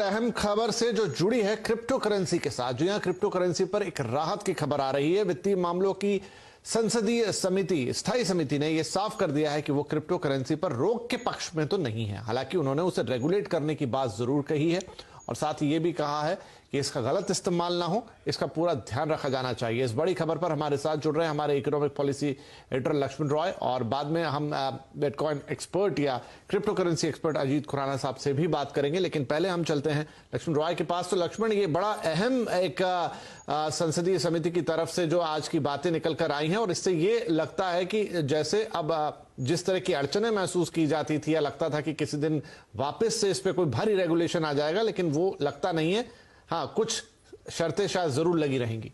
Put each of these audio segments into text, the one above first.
अहम खबर से जो जुड़ी है क्रिप्टो करेंसी के साथ, जो यहाँ क्रिप्टो करेंसी पर एक राहत की खबर आ रही है। वित्तीय मामलों की संसदीय समिति, स्थायी समिति ने यह साफ कर दिया है कि वो क्रिप्टो करेंसी पर रोक के पक्ष में तो नहीं है। हालांकि उन्होंने उसे रेगुलेट करने की बात जरूर कही है और साथ ही ये भी कहा है कि इसका गलत इस्तेमाल ना हो, इसका पूरा ध्यान रखा जाना चाहिए। इस बड़ी खबर पर हमारे साथ जुड़ रहे हैं हमारे economic policy editor Lakshman Roy, और बाद में हम बिटकॉइन एक्सपर्ट या crypto currency expert Ajit Khurana साहब से भी बात करेंगे। लेकिन पहले हम चलते हैं लक्ष्मण रॉय के पास। तो लक्ष्मण, ये बड़ा अहम एक संसदीय समिति की तरफ से जो आज की बातें निकल कर आई हैं, और इससे ये लगता है कि जैसे अब जिस तरह की अड़चनें महसूस की जाती थी या लगता था कि किसी दिन वापस से इस पे कोई भारी रेगुलेशन आ जाएगा, लेकिन वो लगता नहीं है। हाँ, कुछ शर्तें शायद जरूर लगी रहेंगी।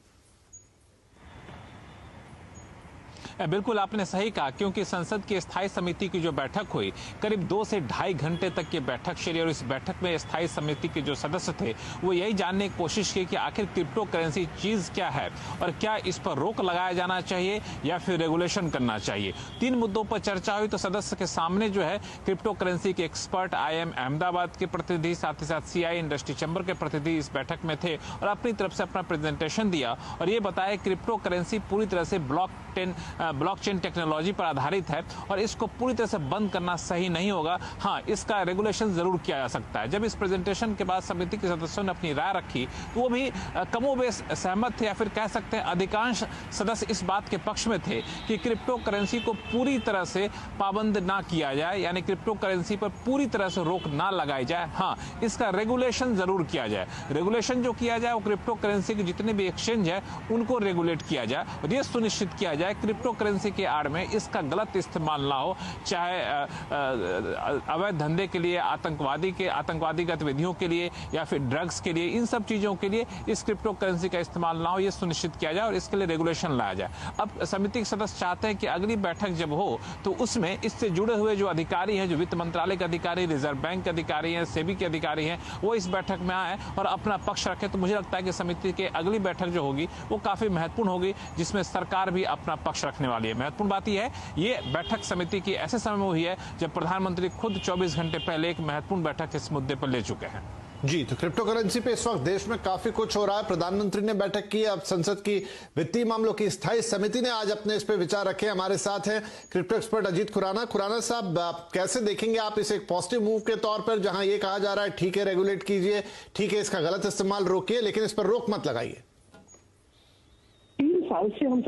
बिल्कुल आपने सही कहा, क्योंकि संसद की स्थायी समिति की जो बैठक हुई, करीब 2 से ढाई घंटे तक की बैठक चली और इस बैठक में स्थायी समिति के जो सदस्य थे वो यही जानने की कोशिश की कि आखिर क्रिप्टो करेंसी चीज क्या है और क्या इस पर रोक लगाया जाना चाहिए या फिर रेगुलेशन करना चाहिए। 3 मुद्दों पर चर्चा हुई। तो सदस्य के सामने जो है क्रिप्टो करेंसी के एक्सपर्ट, IIM अहमदाबाद के प्रतिनिधि, साथ ही साथ CI इंडस्ट्री चैम्बर के प्रतिनिधि इस बैठक में थे और अपनी तरफ से अपना प्रेजेंटेशन दिया और ये बताया क्रिप्टो करेंसी पूरी तरह से ब्लॉकचेन टेक्नोलॉजी पर आधारित है और इसको पूरी तरह से बंद करना सही नहीं होगा। हाँ, इसका रेगुलेशन जरूर किया जा सकता है। जब इस प्रेजेंटेशन के बाद समिति के सदस्यों ने अपनी राय रखी तो वो भी कमोबेश सहमत थे, या फिर कह सकते हैं अधिकांश सदस्य इस बात के पक्ष में थे कि क्रिप्टो करेंसी को पूरी तरह से पाबंद ना किया जाए, यानी क्रिप्टो करेंसी पर पूरी तरह से रोक ना लगाई जाए। हाँ, इसका रेगुलेशन जरूर किया जाए। रेगुलेशन जो किया जाए वो क्रिप्टो करेंसी के जितने भी एक्सचेंज है उनको रेगुलेट किया जाए और ये सुनिश्चित किया जाए क्रिप्टो करेंसी के आड़ में इसका गलत इस्तेमाल ना हो, चाहे अवैध धंधे के लिए, आतंकवादी गतिविधियों के लिए या फिर ड्रग्स के लिए, इन सब चीजों के लिए इस क्रिप्टो करेंसी का इस्तेमाल ना हो, ये सुनिश्चित किया जाए और इसके लिए रेगुलेशन लाया जाए। अब समिति के सदस्य चाहते हैं कि अगली बैठक जब हो तो उसमें इससे जुड़े हुए जो अधिकारी हैं, जो वित्त मंत्रालय के अधिकारी, रिजर्व बैंक के अधिकारी हैं, सेबी के अधिकारी हैं, वो इस बैठक में आए और अपना पक्ष रखें। तो मुझे लगता है कि समिति की अगली बैठक जो होगी वो काफी महत्वपूर्ण होगी, जिसमें सरकार भी अपना पक्ष रखने वाली है। महत्वपूर्ण बात यह है, ये बैठक समिति की ऐसे समय में हुई है जब प्रधानमंत्री खुद 24 घंटे पहले एक महत्वपूर्ण बैठक इस मुद्दे पर ले चुके हैं। जी, तो क्रिप्टो करेंसी पे इस वक्त देश में काफी कुछ हो रहा है। प्रधानमंत्री ने बैठक की, अब संसद की वित्तीय मामलों की स्थायी समिति ने आज अपने इस पे विचार रखे। हमारे साथ हैं क्रिप्टो एक्सपर्ट अजीत खुराना। खुराना साहब, कैसे देखेंगे आप इसे एक पॉजिटिव मूव के तौर पर, जहां ये कहा जा रहा है ठीक है रेगुलेट कीजिए, ठीक है इसका गलत इस्तेमाल रोकिए, लेकिन इस पर रोक मत लगाइए। 3 साल से हम